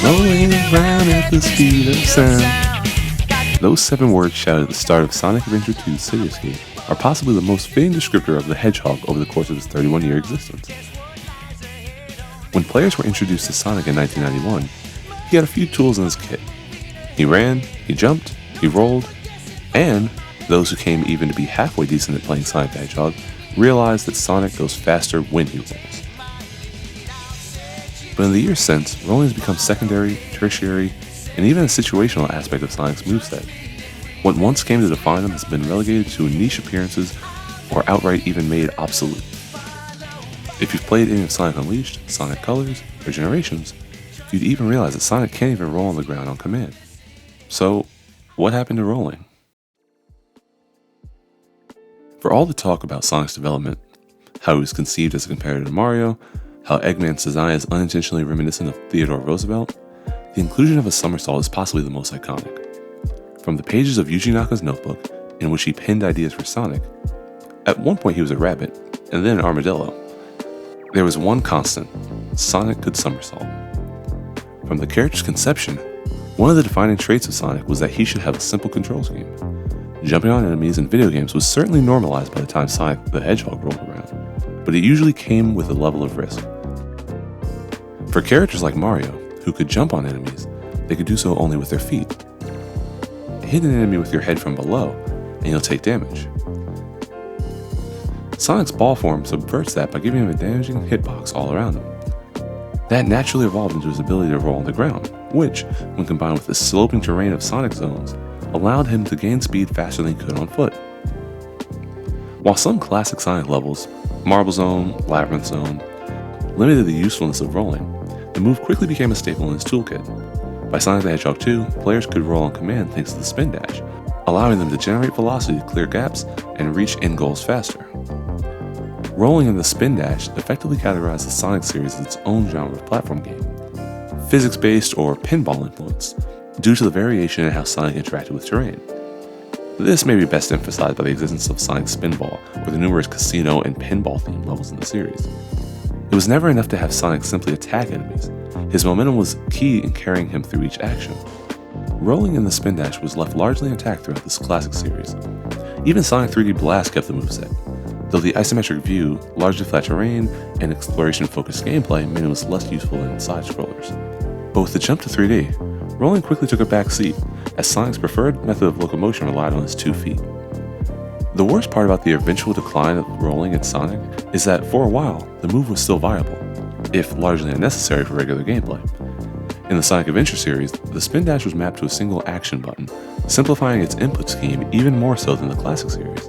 rolling around at the speed of sound. Those 7 words shouted at the start of Sonic Adventure 2's Cityscape are possibly the most fitting descriptor of the Hedgehog over the course of his 31-year existence. When players were introduced to Sonic in 1991, he had a few tools in his kit. He ran, he jumped, he rolled, and those who came even to be halfway decent at playing Sonic the Hedgehog realized that Sonic goes faster when he rolls. But in the years since, rolling has become secondary, tertiary, and even a situational aspect of Sonic's moveset. What once came to define him has been relegated to niche appearances or outright even made obsolete. If you've played any of Sonic Unleashed, Sonic Colors, or Generations, you'd even realize that Sonic can't even roll on the ground on command. So, what happened to rolling? For all the talk about Sonic's development, how he was conceived as a competitor to Mario, how Eggman's design is unintentionally reminiscent of Theodore Roosevelt, the inclusion of a somersault is possibly the most iconic. From the pages of Yuji Naka's notebook, in which he penned ideas for Sonic, at one point he was a rabbit, and then an armadillo. There was one constant: Sonic could somersault. From the character's conception, one of the defining traits of Sonic was that he should have a simple control scheme. Jumping on enemies in video games was certainly normalized by the time Sonic the Hedgehog rolled around, but it usually came with a level of risk. For characters like Mario, who could jump on enemies, they could do so only with their feet. Hit an enemy with your head from below, and you'll take damage. Sonic's ball form subverts that by giving him a damaging hitbox all around him. That naturally evolved into his ability to roll on the ground, which, when combined with the sloping terrain of Sonic zones, allowed him to gain speed faster than he could on foot. While some classic Sonic levels, Marble Zone, Labyrinth Zone, limited the usefulness of rolling, the move quickly became a staple in his toolkit. By Sonic the Hedgehog 2, players could roll on command thanks to the spin dash, allowing them to generate velocity to clear gaps and reach end goals faster. Rolling in the spin dash effectively categorized the Sonic series as its own genre of platform game, physics-based or pinball influence, due to the variation in how Sonic interacted with terrain. This may be best emphasized by the existence of Sonic Spinball or the numerous casino and pinball-themed levels in the series. It was never enough to have Sonic simply attack enemies. His momentum was key in carrying him through each action. Rolling in the spin dash was left largely intact throughout this classic series. Even Sonic 3D Blast kept the moveset, though the isometric view, largely flat terrain, and exploration-focused gameplay made it was less useful than side-scrollers. But with the jump to 3D, rolling quickly took a back seat, as Sonic's preferred method of locomotion relied on his 2 feet. The worst part about the eventual decline of rolling in Sonic is that, for a while, the move was still viable, if largely unnecessary for regular gameplay. In the Sonic Adventure series, the spin dash was mapped to a single action button, simplifying its input scheme even more so than the classic series.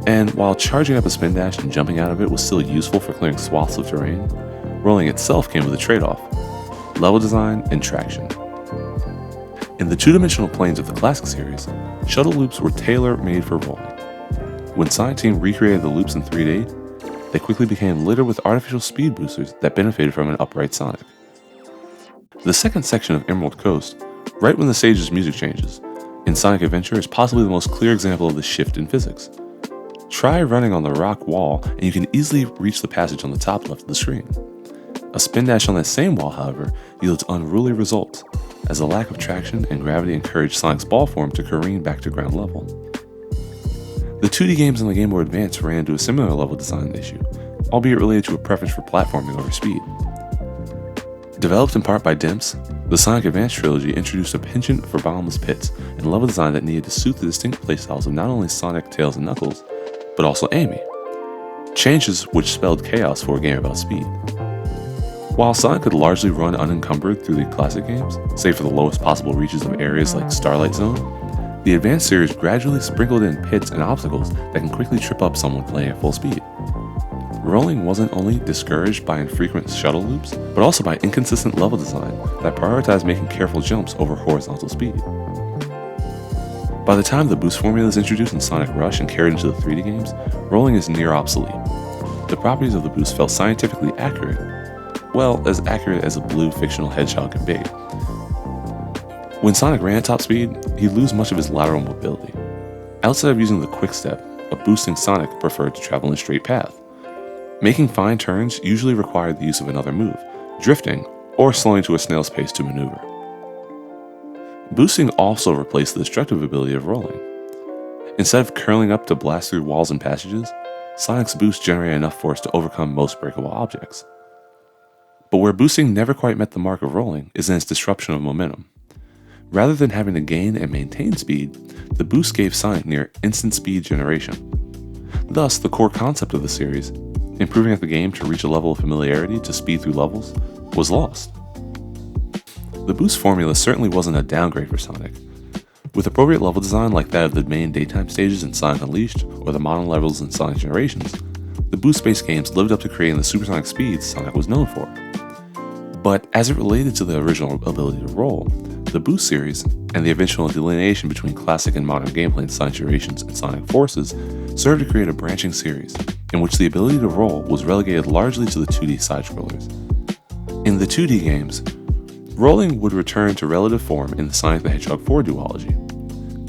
And while charging up a spin dash and jumping out of it was still useful for clearing swaths of terrain, rolling itself came with a trade-off: level design and traction. In the two-dimensional planes of the classic series, shuttle loops were tailor-made for rolling. When Sonic Team recreated the loops in 3D, they quickly became littered with artificial speed boosters that benefited from an upright Sonic. The second section of Emerald Coast, right when the stage's music changes, in Sonic Adventure is possibly the most clear example of the shift in physics. Try running on the rock wall and you can easily reach the passage on the top left of the screen. A spin dash on that same wall, however, yields unruly results, as a lack of traction and gravity encouraged Sonic's ball form to careen back to ground level. The 2D games on the Game Boy Advance ran into a similar level design issue, albeit related to a preference for platforming over speed. Developed in part by Dimps, the Sonic Advance trilogy introduced a penchant for bottomless pits and level design that needed to suit the distinct playstyles of not only Sonic, Tails, and Knuckles, but also Amy. Changes which spelled chaos for a game about speed. While Sonic could largely run unencumbered through the classic games, save for the lowest possible reaches of areas like Starlight Zone, the Advanced series gradually sprinkled in pits and obstacles that can quickly trip up someone playing at full speed. Rolling wasn't only discouraged by infrequent shuttle loops, but also by inconsistent level design that prioritized making careful jumps over horizontal speed. By the time the boost formula is introduced in Sonic Rush and carried into the 3D games, rolling is near obsolete. The properties of the boost felt scientifically accurate, well, as accurate as a blue fictional hedgehog can be. When Sonic ran at top speed, he'd lose much of his lateral mobility. Outside of using the quick step, a boosting Sonic preferred to travel in a straight path. Making fine turns usually required the use of another move, drifting, or slowing to a snail's pace to maneuver. Boosting also replaced the destructive ability of rolling. Instead of curling up to blast through walls and passages, Sonic's boost generated enough force to overcome most breakable objects. But where boosting never quite met the mark of rolling is in its disruption of momentum. Rather than having to gain and maintain speed, the boost gave Sonic near instant speed generation. Thus, the core concept of the series, improving at the game to reach a level of familiarity to speed through levels, was lost. The boost formula certainly wasn't a downgrade for Sonic. With appropriate level design like that of the main daytime stages in Sonic Unleashed or the mono levels in Sonic Generations, the boost-based games lived up to creating the supersonic speeds Sonic was known for. But as it related to the original ability to roll, the Boost series, and the eventual delineation between classic and modern gameplay in Sonic Generations and Sonic Forces, served to create a branching series, in which the ability to roll was relegated largely to the 2D side-scrollers. In the 2D games, rolling would return to relative form in the Sonic the Hedgehog 4 duology.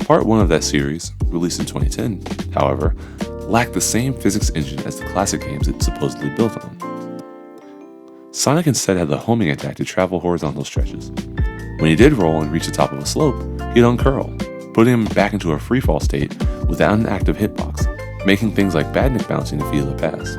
Part 1 of that series, released in 2010, however, lacked the same physics engine as the classic games it supposedly built on. Sonic instead had the homing attack to travel horizontal stretches. When he did roll and reach the top of a slope, he'd uncurl, putting him back into a freefall state without an active hitbox, making things like Badnik bouncing a feel the pass.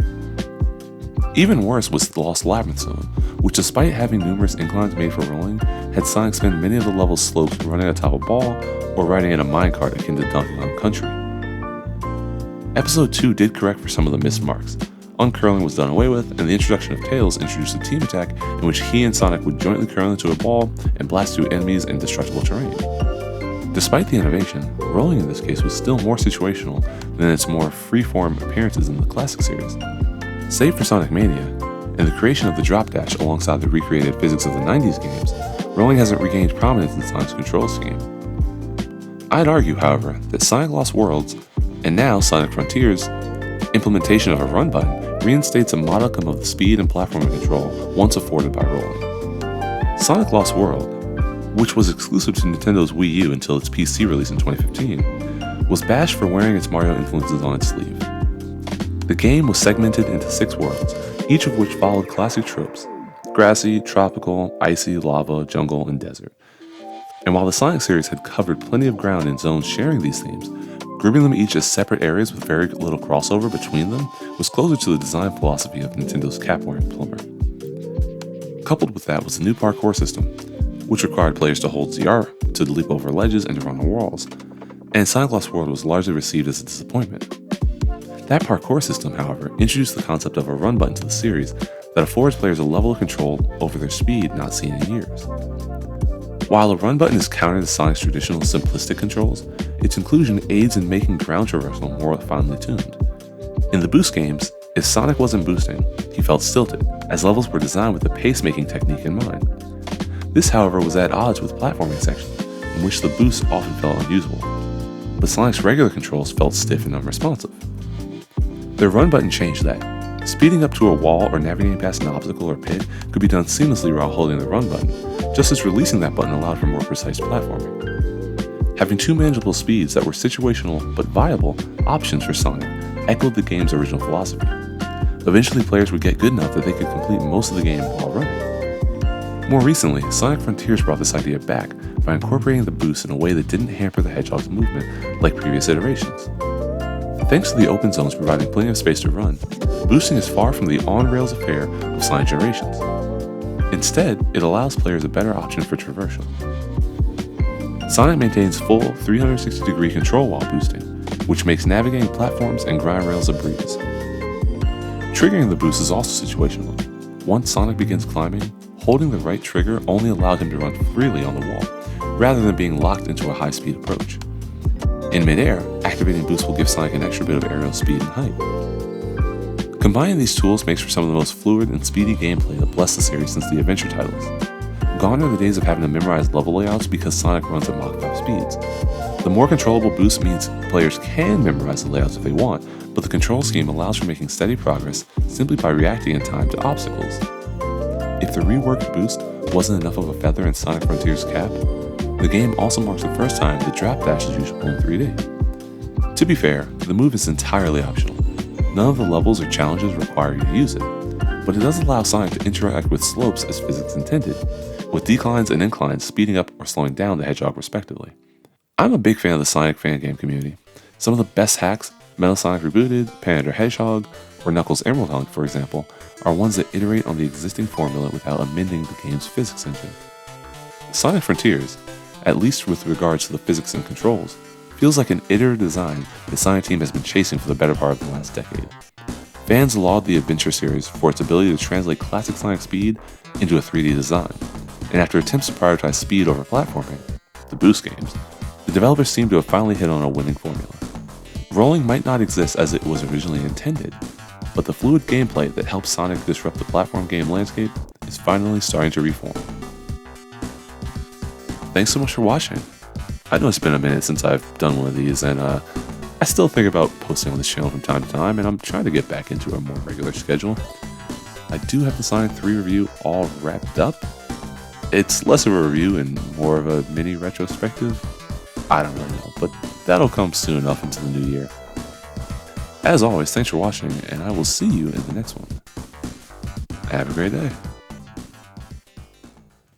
Even worse was the Lost Labyrinth Zone, which despite having numerous inclines made for rolling, had Sonic spend many of the level's slopes running atop a ball or riding in a minecart akin to Donkey Kong Country. Episode 2 did correct for some of the missed marks. Uncurling was done away with, and the introduction of Tails introduced a team attack in which he and Sonic would jointly curl into a ball and blast through enemies in destructible terrain. Despite the innovation, rolling in this case was still more situational than its more free-form appearances in the classic series. Save for Sonic Mania, and the creation of the drop dash alongside the recreated physics of the 90s games, rolling hasn't regained prominence in Sonic's control scheme. I'd argue, however, that Sonic Lost Worlds, and now Sonic Frontiers, implementation of a run button reinstates a modicum of the speed and platforming control once afforded by rolling. Sonic Lost World, which was exclusive to Nintendo's Wii U until its PC release in 2015, was bashed for wearing its Mario influences on its sleeve. The game was segmented into 6 worlds, each of which followed classic tropes: grassy, tropical, icy, lava, jungle, and desert. And while the Sonic series had covered plenty of ground in zones sharing these themes, grouping them each as separate areas with very little crossover between them was closer to the design philosophy of Nintendo's cap-wearing plumber. Coupled with that was the new parkour system, which required players to hold ZR to leap over ledges and to run on walls, and Sonic Lost World was largely received as a disappointment. That parkour system, however, introduced the concept of a run button to the series that affords players a level of control over their speed not seen in years. While a run button is counter to Sonic's traditional simplistic controls, its inclusion aids in making ground traversal more finely tuned. In the Boost games, if Sonic wasn't boosting, he felt stilted, as levels were designed with a pace-making technique in mind. This, however, was at odds with platforming sections, in which the boost often felt unusable, but Sonic's regular controls felt stiff and unresponsive. The run button changed that. Speeding up to a wall or navigating past an obstacle or pit could be done seamlessly while holding the run button, just as releasing that button allowed for more precise platforming. Having 2 manageable speeds that were situational but viable options for Sonic echoed the game's original philosophy. Eventually, players would get good enough that they could complete most of the game while running. More recently, Sonic Frontiers brought this idea back by incorporating the boost in a way that didn't hamper the Hedgehog's movement like previous iterations. Thanks to the open zones providing plenty of space to run, boosting is far from the on-rails affair of Sonic Generations. Instead, it allows players a better option for traversal. Sonic maintains full 360-degree control while boosting, which makes navigating platforms and grind rails a breeze. Triggering the boost is also situational. Once Sonic begins climbing, holding the right trigger only allowed him to run freely on the wall, rather than being locked into a high-speed approach. In midair, activating boost will give Sonic an extra bit of aerial speed and height. Combining these tools makes for some of the most fluid and speedy gameplay that blessed the series since the adventure titles. Gone are the days of having to memorize level layouts because Sonic runs at Mach 5 speeds. The more controllable boost means players can memorize the layouts if they want, but the control scheme allows for making steady progress simply by reacting in time to obstacles. If the reworked boost wasn't enough of a feather in Sonic Frontiers' cap, the game also marks the first time the drop dash is usable in 3D. To be fair, the move is entirely optional. None of the levels or challenges require you to use it. but it does allow Sonic to interact with slopes as physics intended, with declines and inclines speeding up or slowing down the Hedgehog respectively. I'm a big fan of the Sonic fan game community. Some of the best hacks, Metal Sonic Rebooted, Panda Hedgehog, or Knuckles Emerald Hunt, for example, are ones that iterate on the existing formula without amending the game's physics engine. Sonic Frontiers, at least with regards to the physics and controls, feels like an iterative design the Sonic team has been chasing for the better part of the last decade. Fans laud the Adventure series for its ability to translate classic Sonic speed into a 3D design, and after attempts to prioritize speed over platforming, the Boost games, the developers seem to have finally hit on a winning formula. Rolling might not exist as it was originally intended, but the fluid gameplay that helps Sonic disrupt the platform game landscape is finally starting to reform. Thanks so much for watching. I know it's been a minute since I've done one of these, and I still think about posting on this channel from time to time, and I'm trying to get back into a more regular schedule. I do have the Sonic 3 review all wrapped up. It's less of a review and more of a mini retrospective. I don't really know, but that'll come soon enough into the new year. As always, thanks for watching, and I will see you in the next one. Have a great day.